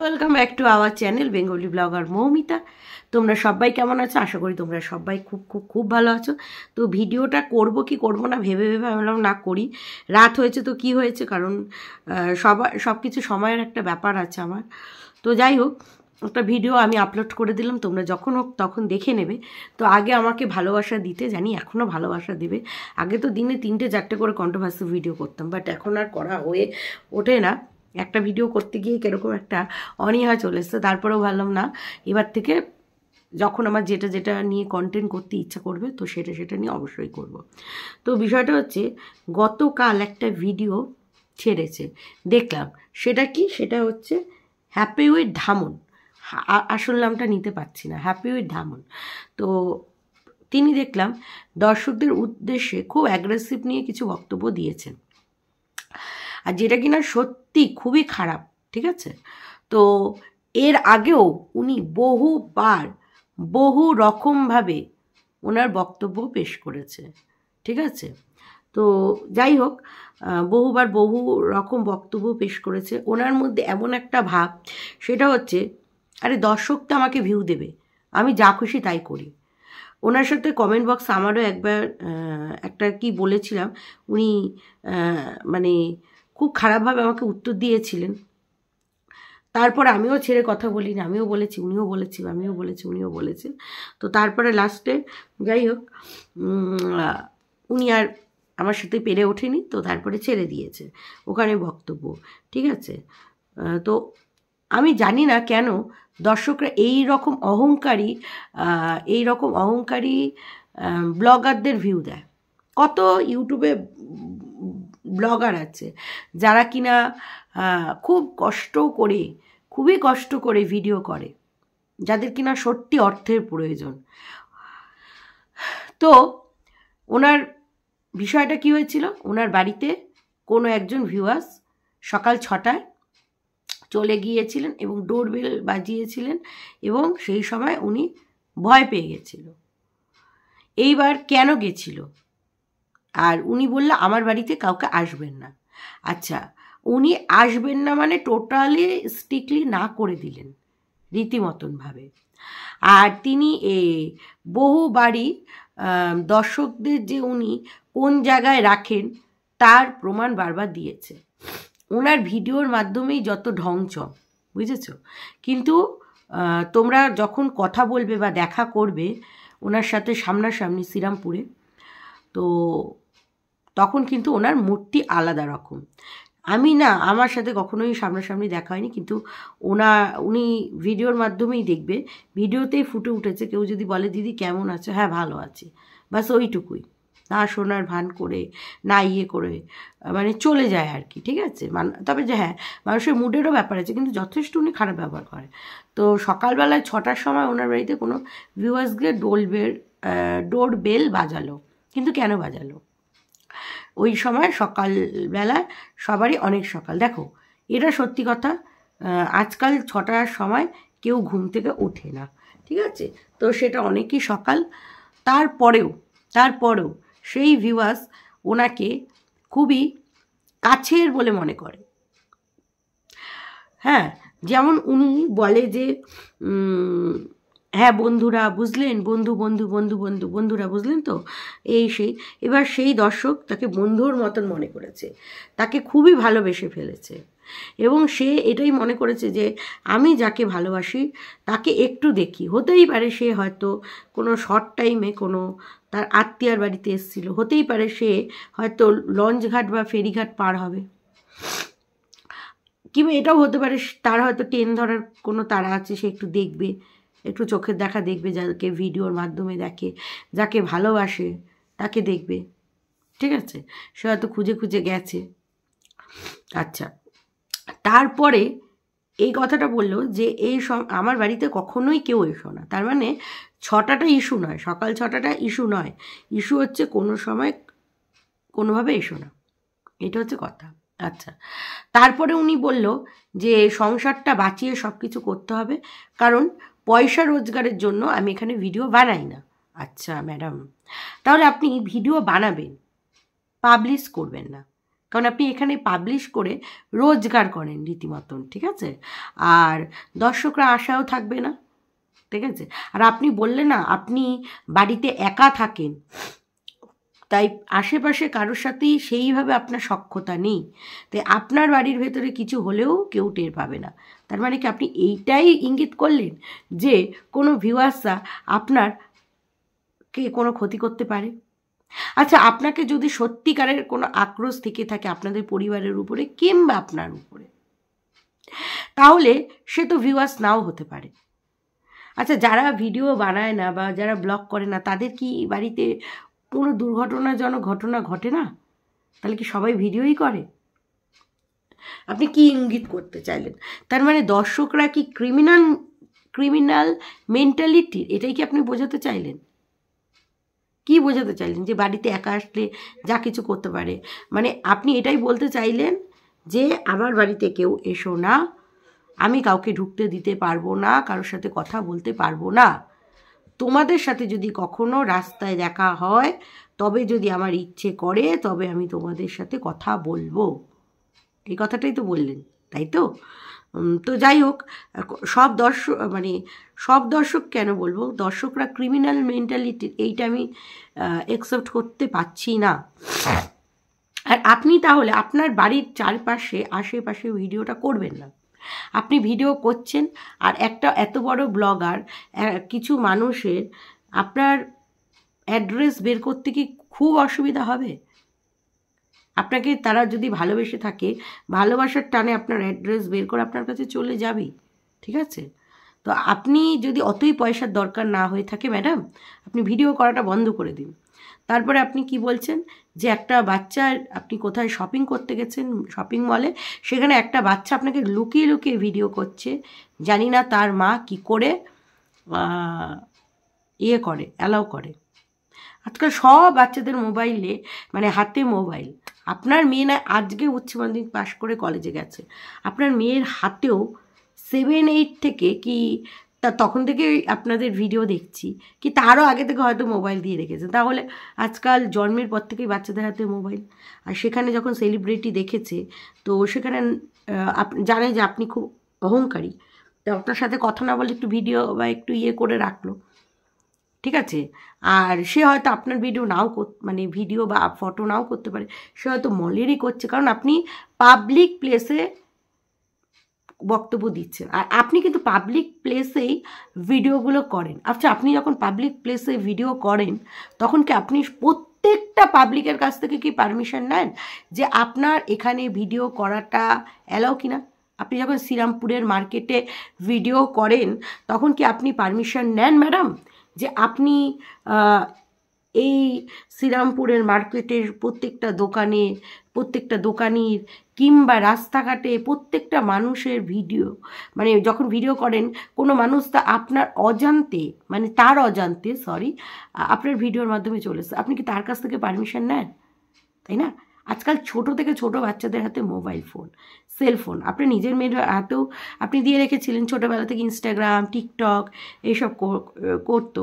Welcome back to our channel Bengali blogger Moumita. তোমরা সবাই কেমন আছো? আশা করি তোমরা সবাই খুব খুব খুব ভালো আছো। তো ভিডিওটা করব কি করব না ভেবে ভেবে আমি বললাম না করি। রাত হয়েছে তো কি হয়েছে, কারণ সব কিছু সময়ের একটা ব্যাপার আছে আমার। তো যাই হোক, একটা ভিডিও আমি আপলোড করে দিলাম, তোমরা যখন হোক তখন দেখে নেবে। তো আগে আমাকে ভালোবাসা দিতে, জানি এখনও ভালোবাসা দেবে। আগে তো দিনে 3-4টে করে কন্ট্রোভার্সি ভিডিও করতাম, বাট এখন আর করা হয়ে ওঠে না। একটা ভিডিও করতে গিয়ে কীরকম একটা অনীহা চলে এসছে, তারপরেও ভাবলাম না, এবার থেকে যখন আমার যেটা যেটা নিয়ে কন্টেন্ট করতে ইচ্ছা করবে তো সেটা নিয়ে অবশ্যই করব। তো বিষয়টা হচ্ছে, গতকাল একটা ভিডিও ছেড়েছে, দেখলাম। সেটা কি? সেটা হচ্ছে হ্যাপি উইথ ধামন। আসল নামটা নিতে পারছি না, হ্যাপি উইথ ধামন। তো তিনি দেখলাম দর্শকদের উদ্দেশ্যে খুব অ্যাগ্রেসিভ নিয়ে কিছু বক্তব্য দিয়েছেন, আর যেটা কিনা সত্যি খুবই খারাপ। ঠিক আছে? তো এর আগেও উনি বহুবার বহু রকমভাবে ওনার বক্তব্য পেশ করেছে। ঠিক আছে? তো যাই হোক, বহুবার বহু রকম বক্তব্য পেশ করেছে। ওনার মধ্যে এমন একটা ভাব, সেটা হচ্ছে, আরে দর্শক তো আমাকে ভিউ দেবে, আমি যা খুশি তাই করি। ওনার সাথে কমেন্ট বক্স আমারও একবার একটা কি বলেছিলাম, উনি মানে খুব খারাপভাবে আমাকে উত্তর দিয়েছিলেন। তারপর আমিও ছেড়ে কথা বলিনি, আমিও বলেছি, উনিও বলেছি, আমিও বলেছি, উনিও বলেছেন। তো তারপরে লাস্টে যাই হোক, উনি আর আমার সাথে পেরে ওঠেনি, তো তারপরে ছেড়ে দিয়েছে ওখানে বক্তব্য। ঠিক আছে? তো আমি জানি না কেন দর্শকরা এই রকম অহংকারী ব্লগারদের ভিউ দেয়। কত ইউটিউবে ব্লগার আছে যারা কিনা খুবই কষ্ট করে ভিডিও করে, যাদের কিনা সত্যি অর্থের প্রয়োজন। তো ওনার বিষয়টা কি হয়েছিল, ওনার বাড়িতে কোনো একজন ভিউয়ার্স সকাল 6টায় চলে গিয়েছিলেন এবং ডোরবেল বাজিয়েছিলেন, এবং সেই সময় উনি ভয় পেয়ে গেছিল। এইবার কেন গেছিল? আর উনি বলল আমার বাড়িতে কাউকে আসবেন না। আচ্ছা, উনি আসবেন না মানে টোটালি স্ট্রিক্টলি না করে দিলেন রীতিমতনভাবে। আর তিনি বহু বাড়ি দর্শকদের যে উনি কোন জায়গায় রাখেন তার প্রমাণ বারবার দিয়েছে। ওনার ভিডিওর মাধ্যমেই যত ঢংচং, বুঝেছ? কিন্তু তোমরা যখন কথা বলবে বা দেখা করবে ওনার সাথে সামনাসামনি শ্রীরামপুরে, তো তখন কিন্তু ওনার মূর্তি আলাদা রকম। আমার সাথে কখনোই সামনাসামনি দেখা হয়নি, কিন্তু উনি ভিডিওর মাধ্যমেই দেখবে, ভিডিওতেই ফুটে উঠেছে। কেউ যদি বলে দিদি কেমন আছো, হ্যাঁ ভালো আছি, বাস ওইটুকুই। না শোনার ভান করে, না করে, মানে চলে যায় আর কি। ঠিক আছে? তবে যে হ্যাঁ, মানুষের মুডেরও ব্যাপার আছে, কিন্তু যথেষ্ট উনি খারাপ ব্যবহার করে। তো সকালবেলায় 6টার সময় ওনার বাড়িতে কোনো ভিউয়ার্স গিয়ে ডোর বেল বাজালো, কিন্তু কেন বাজালো? ওই সময় সকালবেলা সবারই অনেক সকাল। দেখো, এটা সত্যি কথা, আজকাল 6টার সময় কেউ ঘুম থেকে ওঠে না। ঠিক আছে? তো সেটা অনেকই সকাল। তারপরেও সেই ভিউয়ার্স ওনাকে খুবই কাছের বলে মনে করে। হ্যাঁ, যেমন উনি বলে যে হ্যাঁ বন্ধুরা বুঝলেন, বন্ধুরা বুঝলেন তো, এবার সেই দর্শক তাকে বন্ধুর মতন মনে করেছে, তাকে খুবই ভালোবেসে ফেলেছে, এবং সে এটাই মনে করেছে যে আমি যাকে ভালোবাসি তাকে একটু দেখি। হতেই পারে সে হয়তো কোনো শর্ট টাইমে কোনো তার আত্মীয়ার বাড়িতে এসেছিল, হতেই পারে সে হয়তো লঞ্চঘাট বা ফেরিঘাট পার হবে, কিংবা এটাও হতে পারে তার হয়তো ট্রেন ধরার কোনো তাড়া আছে, সে একটু দেখবে, একটু চোখের দেখা দেখবে, যাকে ভিডিওর মাধ্যমে দেখে, যাকে ভালোবাসে তাকে দেখবে। ঠিক আছে? সে হয়তো খুঁজে খুঁজে গেছে। আচ্ছা, তারপরে এই কথাটা বললো যে আমার বাড়িতে কখনোই কেউ এসো না। তার মানে 6টাটা ইস্যু নয়, সকাল 6টাটা ইস্যু নয়, ইস্যু হচ্ছে কোনো সময় কোনোভাবে এসো না, এটা হচ্ছে কথা। আচ্ছা, তারপরে উনি বলল যে সংসারটা বাঁচিয়ে সব কিছু করতে হবে, কারণ পয়সা রোজগারের জন্য আমি এখানে ভিডিও বানাই না। আচ্ছা ম্যাডাম, তাহলে আপনি ভিডিও বানাবেন, পাবলিশ করবেন না, কারণ আপনি এখানে পাবলিশ করে রোজগার করেন রীতিমতন, ঠিক আছে? আর দর্শকরা আশাও থাকবে না, ঠিক আছে? আর আপনি বললেন না আপনি বাড়িতে একা থাকেন, তাই আশেপাশে কারোর সাথেই সেইভাবে আপনার সখ্যতা নেই, তাই আপনার বাড়ির ভেতরে কিছু হলেও কেউ টের পাবে না। তার মানে কি আপনি এইটাই ইঙ্গিত করলেন যে কোনো ভিউয়ার্সরা আপনার কে কোনো ক্ষতি করতে পারে? আচ্ছা, আপনাকে যদি সত্যিকারের কোনো আক্রোশ থেকে থাকে আপনাদের পরিবারের উপরে কিংবা আপনার উপরে, তাহলে সে তো ভিউয়ার্স নাও হতে পারে। আচ্ছা, যারা ভিডিও বানায় না বা যারা ব্লগ করে না, তাদের কি বাড়িতে কোনো দুর্ঘটনাজনক ঘটনা ঘটে না? তাহলে কি সবাই ভিডিওই করে? আপনি কি ইঙ্গিত করতে চাইলেন? তার মানে দর্শকরা কি ক্রিমিনাল মেন্টালিটির, এটাই কি আপনি বোঝাতে চাইলেন? কি বোঝাতে চাইলেন যে বাড়িতে একা আসলে যা কিছু করতে পারে? মানে আপনি এটাই বলতে চাইলেন যে আমার বাড়িতে কেউ এসো না, আমি কাউকে ঢুকতে দিতে পারবো না, কারোর সাথে কথা বলতে পারবো না। তোমাদের সাথে যদি কখনো রাস্তায় দেখা হয়, তবে যদি আমার ইচ্ছে করে তবে আমি তোমাদের সাথে কথা বলবো, এই কথাটাই তো বললেন, তাই তো? তো যাই হোক, সব দর্শক কেন বলবো, দর্শকরা ক্রিমিনাল মেন্টালিটি, এইটা আমি অ্যাকসেপ্ট করতে পারছি না। আর আপনি তাহলে আপনার বাড়ির চারপাশে আশেপাশে ভিডিওটা করবেন না। আপনি ভিডিও করছেন আর একটা এত বড় ব্লগার, কিছু মানুষের আপনার অ্যাড্রেস বের করতে কি খুব অসুবিধা হবে? আপনাকে তারা যদি ভালোবেসে থাকে, ভালোবাসার টানে আপনার অ্যাড্রেস বের করে আপনার কাছে চলে যাবেই, ঠিক আছে? তো আপনি যদি অতই পয়সার দরকার না হয়ে থাকে ম্যাডাম, আপনি ভিডিও করাটা বন্ধ করে দিন। তারপরে আপনি কি বলছেন যে একটা বাচ্চার, আপনি কোথায় শপিং করতে গেছেন শপিং মলে, সেখানে একটা বাচ্চা আপনাকে লুকিয়ে লুকিয়ে ভিডিও করছে, জানি না তার মা কি করে ইয়ে করে, অ্যালাউ করে। আজকাল সব বাচ্চাদের মোবাইলে, মানে হাতে মোবাইল। আপনার মেয়ে না আজকে উচ্চ মাধ্যমিক পাশ করে কলেজে গেছে, আপনার মেয়ের হাতেও 7-8 থেকে কি তখন থেকে আপনাদের ভিডিও দেখছি, কি তারও আগে থেকে হয়তো মোবাইল দিয়ে রেখেছে। তাহলে আজকাল জন্মের পর থেকেই বাচ্চাদের হাতে মোবাইল। আর সেখানে যখন সেলিব্রিটি দেখেছে, তো সেখানে জানে যে আপনি খুব অহংকারী, তো আপনার সাথে কথা না বলে একটু ভিডিও বা একটু ইয়ে করে রাখলো, ঠিক আছে? আর সে হয়তো আপনার ভিডিও নাও মানে ভিডিও বা ফটো নাও করতে পারে, সে হয়তো মলেরই করছে, কারণ আপনি পাবলিক প্লেসে বক্তব্য দিচ্ছেন। আর আপনি কিন্তু পাবলিক প্লেসেই ভিডিওগুলো করেন। আচ্ছা, আপনি যখন পাবলিক প্লেসে ভিডিও করেন, তখন কি আপনি প্রত্যেকটা পাবলিকের কাছ থেকে কি পারমিশন নেন যে আপনার এখানে ভিডিও করাটা অ্যালাউ কিনা? আপনি যখন শ্রীরামপুরের মার্কেটে ভিডিও করেন, তখন কি আপনি পারমিশন নেন ম্যাডাম যে আপনি এই শ্রীরামপুরের মার্কেটের প্রত্যেকটা দোকানির কিংবা রাস্তাঘাটে প্রত্যেকটা মানুষের ভিডিও, মানে যখন ভিডিও করেন কোনো মানুষ তা আপনার অজান্তে, মানে তার অজান্তে আপনার ভিডিওর মাধ্যমে চলেছে, আপনি কি তার কাছ থেকে পারমিশন নেন? তাই না? আজকাল ছোট থেকে ছোট বাচ্চাদের হাতে মোবাইল ফোন, সেলফোন। আপনি নিজের মেয়ের হাতেও আপনি দিয়ে রেখেছিলেন, ছোটোবেলা থেকে ইনস্টাগ্রাম, টিকটক এইসব করতো,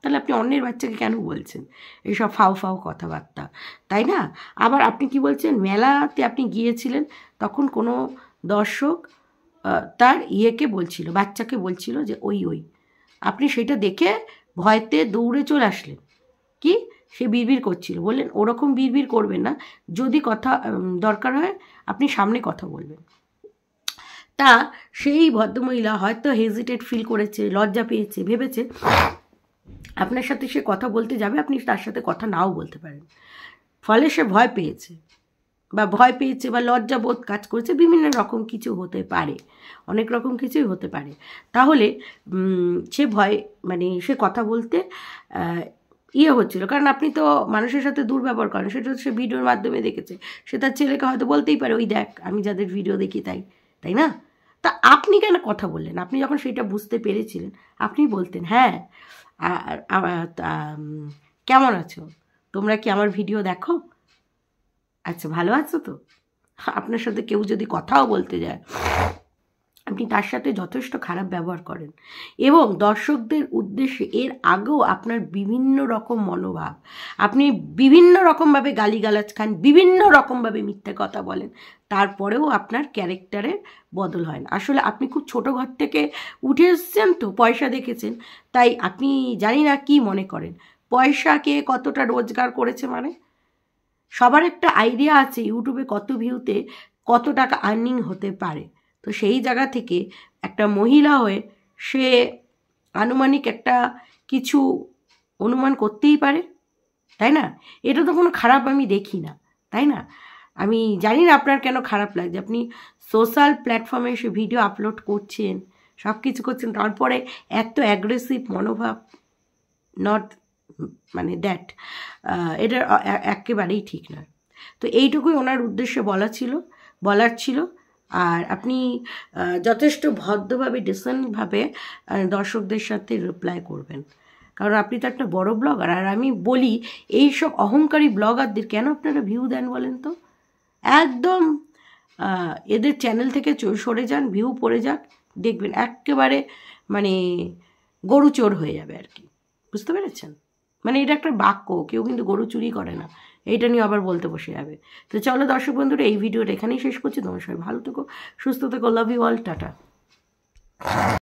তাহলে আপনি অন্যের বাচ্চাকে কেন বলছেন এইসব ফাও কথাবার্তা, তাই না? আবার আপনি কি বলছেন, মেলাতে আপনি গিয়েছিলেন, তখন কোনো দর্শক তার বাচ্চাকে বলছিল যে ওই আপনি সেটা দেখে ভয়তে দৌড়ে চলে আসলেন, কি সে বিড়বিড় করছিল, বললেন ওরকম বিড়বিড় করবেন না, যদি কথা দরকার হয় আপনি সামনে কথা বলবেন। তা সেই ভদ্রমহিলা হয়তো হেজিটেট ফিল করেছে, লজ্জা পেয়েছে, ভেবেছে আপনার সাথে সে কথা বলতে যাবে, আপনি তার সাথে কথা নাও বলতে পারেন, ফলে সে ভয় পেয়েছে বা লজ্জাবোধ কাজ করেছে, বিভিন্ন রকম কিছু হতে পারে, অনেক রকম কিছুই হতে পারে। তাহলে সে সে কথা বলতে হচ্ছিল, কারণ আপনি তো মানুষের সাথে দুর্ব্যবহার করেন, সেটা সে ভিডিওর মাধ্যমে দেখেছে, সে তার ছেলেকে হয়তো বলতেই পারে ওই দেখ আমি যাদের ভিডিও দেখি, তাই না? তা আপনি কেন কথা বললেন? আপনি যখন সেটা বুঝতে পেরেছিলেন, আপনি বলতেন হ্যাঁ কেমন আছো, তোমরা কি আমার ভিডিও দেখো, আচ্ছা ভালো আছো তো? আপনার সাথে কেউ যদি কথাও বলতে যায়, আপনি তার সাথে যথেষ্ট খারাপ ব্যবহার করেন এবং দর্শকদের উদ্দেশ্যে এর আগেও আপনার বিভিন্ন রকম মনোভাব, আপনি বিভিন্ন রকমভাবে গালিগালাজ খান, বিভিন্ন রকমভাবে মিথ্যে কথা বলেন, তারপরেও আপনার ক্যারেক্টারের বদল হয় না। আসলে আপনি খুব ছোট ঘর থেকে উঠে এসছেন, তো পয়সা দেখেছেন, তাই আপনি জানি না কি মনে করেন পয়সা কে কতটা রোজগার করেছে। মানে সবার একটা আইডিয়া আছে ইউটিউবে কত ভিউতে কত টাকা আর্নিং হতে পারে। তো সেই জায়গা থেকে একটা মহিলা হয়ে সে আনুমানিক একটা কিছু অনুমান করতেই পারে, তাই না? এটা তো কোনো খারাপ আমি দেখি না, তাই না? আমি জানি না আপনার কেন খারাপ লাগছে। আপনি সোশ্যাল প্ল্যাটফর্মে এসে ভিডিও আপলোড করছেন, সব কিছু করছেন, তারপরে এত অ্যাগ্রেসিভ মনোভাব, নট মানে দ্যাট, এটা একেবারেই ঠিক নয়। তো এইটুকুই ওনার উদ্দেশ্যে বলার ছিল। আর আপনি যথেষ্ট ভদ্রভাবে ডিসেন্টভাবে দর্শকদের সাথে রিপ্লাই করবেন, কারণ আপনি তো একটা বড় ব্লগার। আর আমি বলি এই সব অহংকারী ব্লগারদের কেন আপনারা ভিউ দেন বলেন তো? একদম এদের চ্যানেল থেকে সরে যান, ভিউ পড়ে যাক, দেখবেন একেবারে মানে গরু চোর হয়ে যাবে আর কি, বুঝতে পেরেছেন? মানে এটা একটা বাক্য, কেউ কিন্তু গরু চুরি করে না, এইটা নিয়ে আবার বলতে বসে যাবে। তো চলো দর্শক বন্ধুরা, এই ভিডিওটা এখানেই শেষ করছি। তোমার সবাই ভালো থেকো, সুস্থ থেকো, লাভ ইউ অল, টাটা।